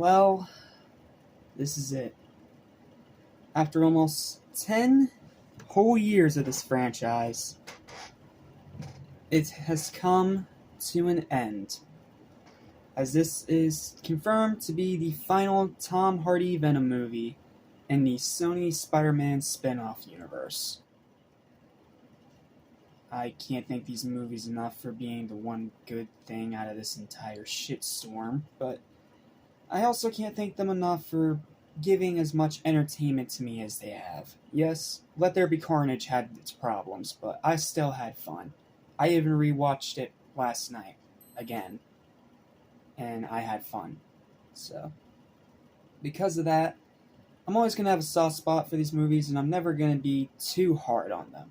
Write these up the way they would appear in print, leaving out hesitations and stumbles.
Well, this is it. After almost 10 whole years of this franchise, it has come to an end, as this is confirmed to be the final Tom Hardy Venom movie in the Sony Spider-Man spin-off universe. I can't thank these movies enough for being the one good thing out of this entire shitstorm, but I also can't thank them enough for giving as much entertainment to me as they have. Yes, Let There Be Carnage had its problems, but I still had fun. I even rewatched it last night, again, and I had fun. So, because of that, I'm always going to have a soft spot for these movies, and I'm never going to be too hard on them.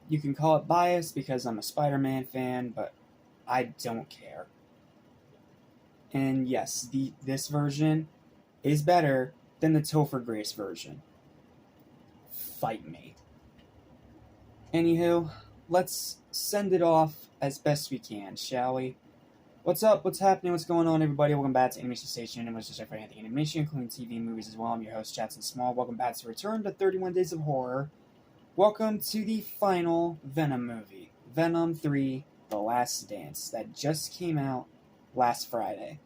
You can call it bias because I'm a Spider-Man fan, but I don't care. And yes, this version is better than the Topher Grace version. Fight me. Anywho, let's send it off as best we can, shall we? What's up? What's happening? What's going on, everybody? Welcome back to Animation Station, and just for anything animation, including TV and movies as well. I'm your host, Jackson Small. Welcome back to Return to 31 Days of Horror. Welcome to the final Venom movie, Venom 3: The Last Dance, that just came out last Friday.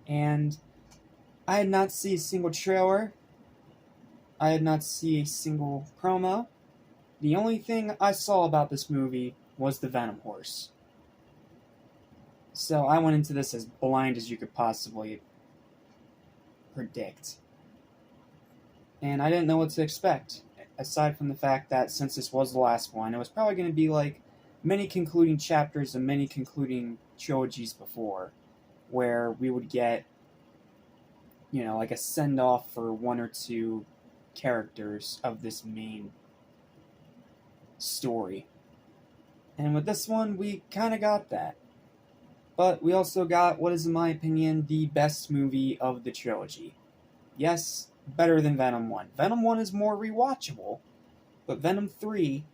And I had not seen a single trailer. I had not seen a single promo. The only thing I saw about this movie was the Venom horse. So I went into this as blind as you could possibly predict. And I didn't know what to expect, aside from the fact that since this was the last one, it was probably going to be like many concluding chapters and many concluding trilogies before, where we would get, like a send-off for one or two characters of this main story. And with this one, we kind of got that. But we also got what is, in my opinion, the best movie of the trilogy. Yes, better than Venom 1. Venom 1 is more rewatchable, but Venom 3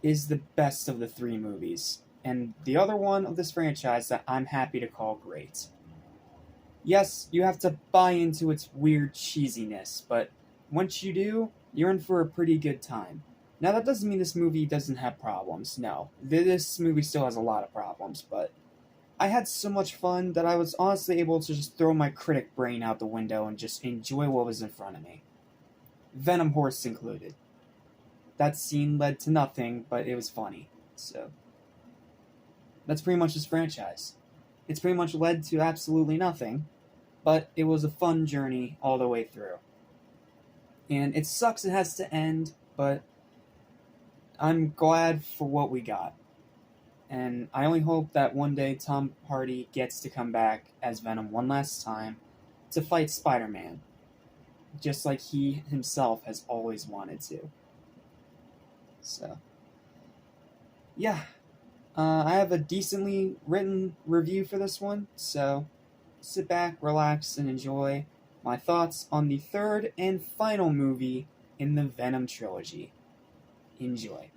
is the best of the three movies, and the other one of this franchise that I'm happy to call great. Yes, you have to buy into its weird cheesiness, but once you do, you're in for a pretty good time. Now, that doesn't mean this movie doesn't have problems. No, this movie still has a lot of problems, but I had so much fun that I was honestly able to just throw my critic brain out the window and just enjoy what was in front of me. Venom horse included. That scene led to nothing, but it was funny. So, that's pretty much this franchise. It's pretty much led to absolutely nothing, but it was a fun journey all the way through. And it sucks it has to end, but I'm glad for what we got. And I only hope that one day Tom Hardy gets to come back as Venom one last time to fight Spider-Man, just like he himself has always wanted to. So, yeah. I have a decently written review for this one, so sit back, relax, and enjoy my thoughts on the third and final movie in the Venom trilogy. Enjoy.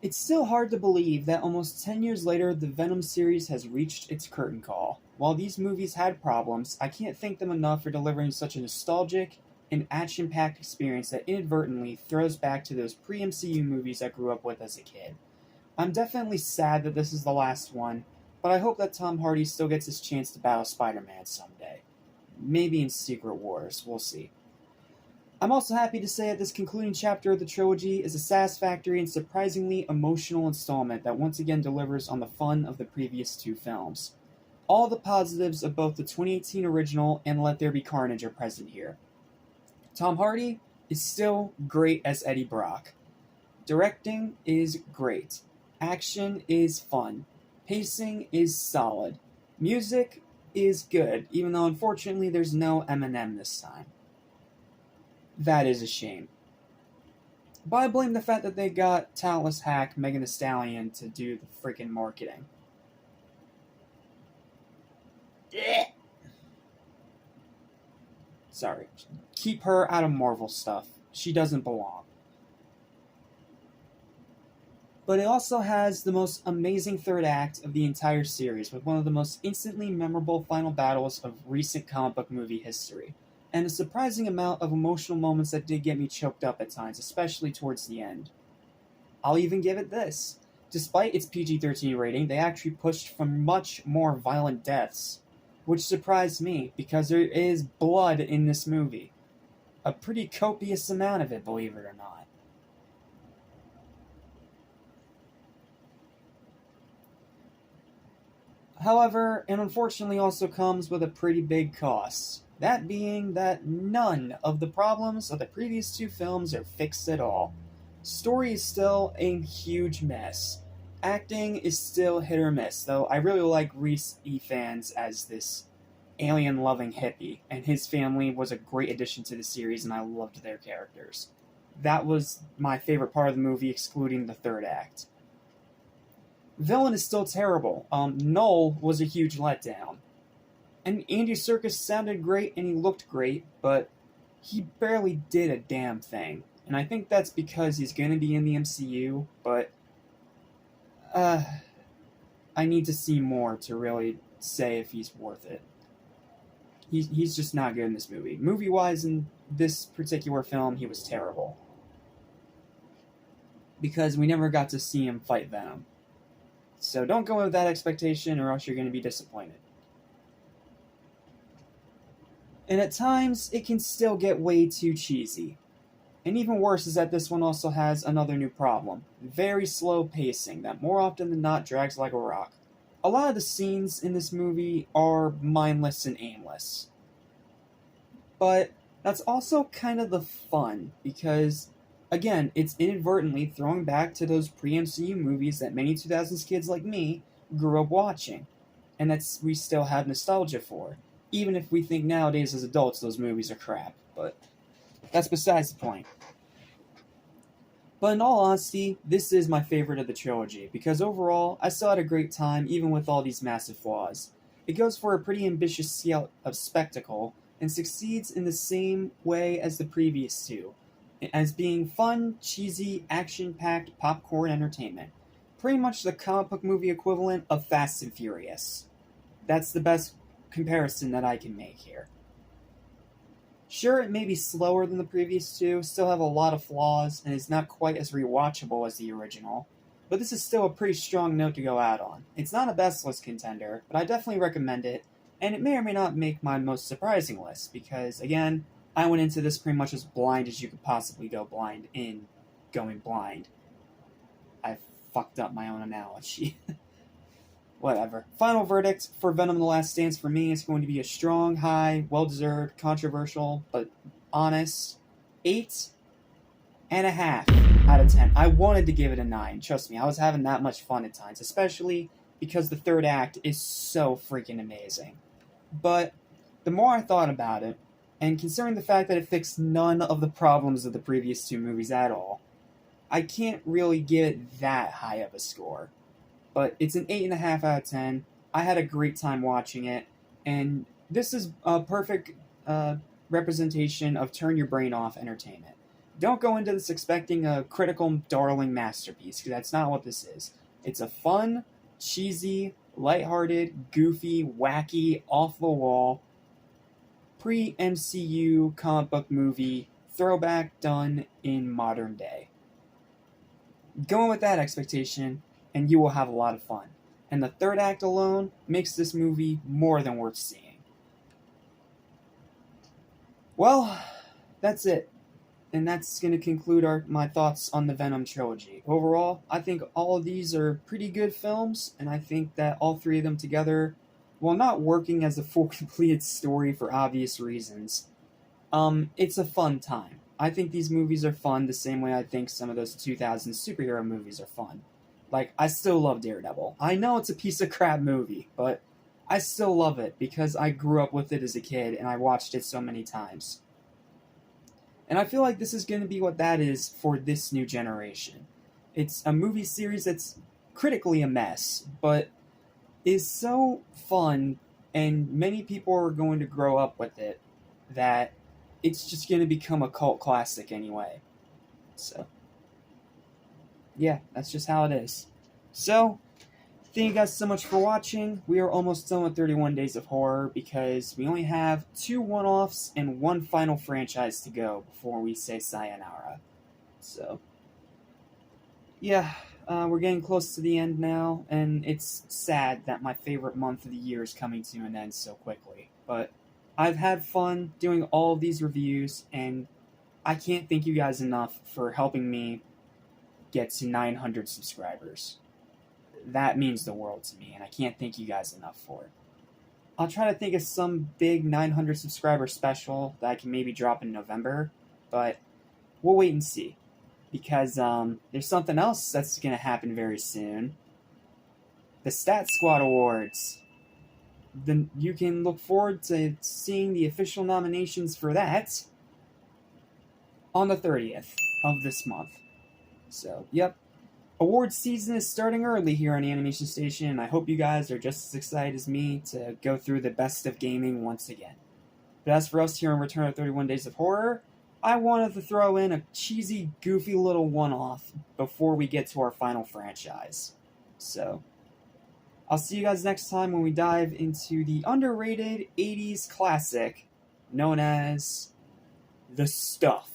It's still hard to believe that almost 10 years later, the Venom series has reached its curtain call. While these movies had problems, I can't thank them enough for delivering such a nostalgic and action-packed experience that inadvertently throws back to those pre-MCU movies I grew up with as a kid. I'm definitely sad that this is the last one, but I hope that Tom Hardy still gets his chance to battle Spider-Man someday. Maybe in Secret Wars, we'll see. I'm also happy to say that this concluding chapter of the trilogy is a satisfactory and surprisingly emotional installment that once again delivers on the fun of the previous two films. All the positives of both the 2018 original and Let There Be Carnage are present here. Tom Hardy is still great as Eddie Brock. Directing is great. Action is fun. Pacing is solid. Music is good, even though unfortunately there's no Eminem this time. That is a shame. But I blame the fact that they got talentless hack Megan Thee Stallion to do the freaking marketing. Sorry. Keep her out of Marvel stuff. She doesn't belong. But it also has the most amazing third act of the entire series, with one of the most instantly memorable final battles of recent comic book movie history, and a surprising amount of emotional moments that did get me choked up at times, especially towards the end. I'll even give it this. Despite its PG-13 rating, they actually pushed for much more violent deaths, which surprised me because there is blood in this movie. A pretty copious amount of it, believe it or not. However, it unfortunately also comes with a pretty big cost. That being that none of the problems of the previous two films are fixed at all. Story is still a huge mess. Acting is still hit or miss, though I really like Reese Ifans as this alien-loving hippie, and his family was a great addition to the series, and I loved their characters. That was my favorite part of the movie, excluding the third act. Villain is still terrible. Null was a huge letdown. And Andy Serkis sounded great and he looked great, but he barely did a damn thing. And I think that's because he's going to be in the MCU, but I need to see more to really say if he's worth it. He's just not good in this movie. Movie-wise, in this particular film, he was terrible. Because we never got to see him fight Venom. So don't go with that expectation or else you're going to be disappointed. And at times, it can still get way too cheesy. And even worse is that this one also has another new problem. Very slow pacing that more often than not drags like a rock. A lot of the scenes in this movie are mindless and aimless. But that's also kind of the fun, because, again, it's inadvertently throwing back to those pre-MCU movies that many 2000s kids like me grew up watching, and that's we still have nostalgia for, even if we think nowadays as adults those movies are crap, but that's besides the point. But in all honesty, this is my favorite of the trilogy, because overall, I still had a great time even with all these massive flaws. It goes for a pretty ambitious scale of spectacle, and succeeds in the same way as the previous two, as being fun, cheesy, action-packed popcorn entertainment. Pretty much the comic book movie equivalent of Fast and Furious. That's the best comparison that I can make here. Sure, it may be slower than the previous two, still have a lot of flaws, and is not quite as rewatchable as the original, but this is still a pretty strong note to go out on. It's not a best list contender, but I definitely recommend it, and it may or may not make my most surprising list, because, again, I went into this pretty much as blind as you could possibly go blind in going blind. I fucked up my own analogy. Whatever. Final verdict for Venom: The Last Dance for me is going to be a strong, high, well-deserved, controversial, but honest 8.5 out of 10. I wanted to give it a 9. Trust me, I was having that much fun at times, especially because the third act is so freaking amazing. But the more I thought about it, and considering the fact that it fixed none of the problems of the previous two movies at all, I can't really give it that high of a score. But it's an 8.5 out of 10. I had a great time watching it, and this is a perfect representation of turn your brain off entertainment. Don't go into this expecting a critical, darling masterpiece, because that's not what this is. It's a fun, cheesy, lighthearted, goofy, wacky, off-the-wall, pre-MCU comic book movie throwback done in modern day. Go in with that expectation, and you will have a lot of fun. And the third act alone makes this movie more than worth seeing. Well, that's it. And that's going to conclude my thoughts on the Venom trilogy. Overall, I think all of these are pretty good films, and I think that all three of them together, while not working as a full completed story for obvious reasons, it's a fun time. I think these movies are fun the same way I think some of those 2000 superhero movies are fun. Like, I still love Daredevil. I know it's a piece of crap movie, but I still love it because I grew up with it as a kid and I watched it so many times. And I feel like this is going to be what that is for this new generation. It's a movie series that's critically a mess, but is so fun, and many people are going to grow up with it, that it's just going to become a cult classic anyway. So, Yeah, that's just how it is. So, thank you guys so much for watching. We are almost done with 31 Days of Horror because we only have 2 one-offs and 1 final franchise to go before we say sayonara. So, yeah, we're getting close to the end now, and it's sad that my favorite month of the year is coming to an end so quickly. But I've had fun doing all of these reviews, and I can't thank you guys enough for helping me get to 900 subscribers. That means the world to me, and I can't thank you guys enough for it. I'll try to think of some big 900 subscriber special that I can maybe drop in November, but we'll wait and see. Because there's something else that's going to happen very soon. The Stat Squad Awards. You can look forward to seeing the official nominations for that on the 30th of this month. So, yep. Awards season is starting early here on Animation Station, and I hope you guys are just as excited as me to go through the best of gaming once again. But as for us here on Return of 31 Days of Horror, I wanted to throw in a cheesy, goofy little one-off before we get to our final franchise. So, I'll see you guys next time when we dive into the underrated 80s classic known as The Stuff.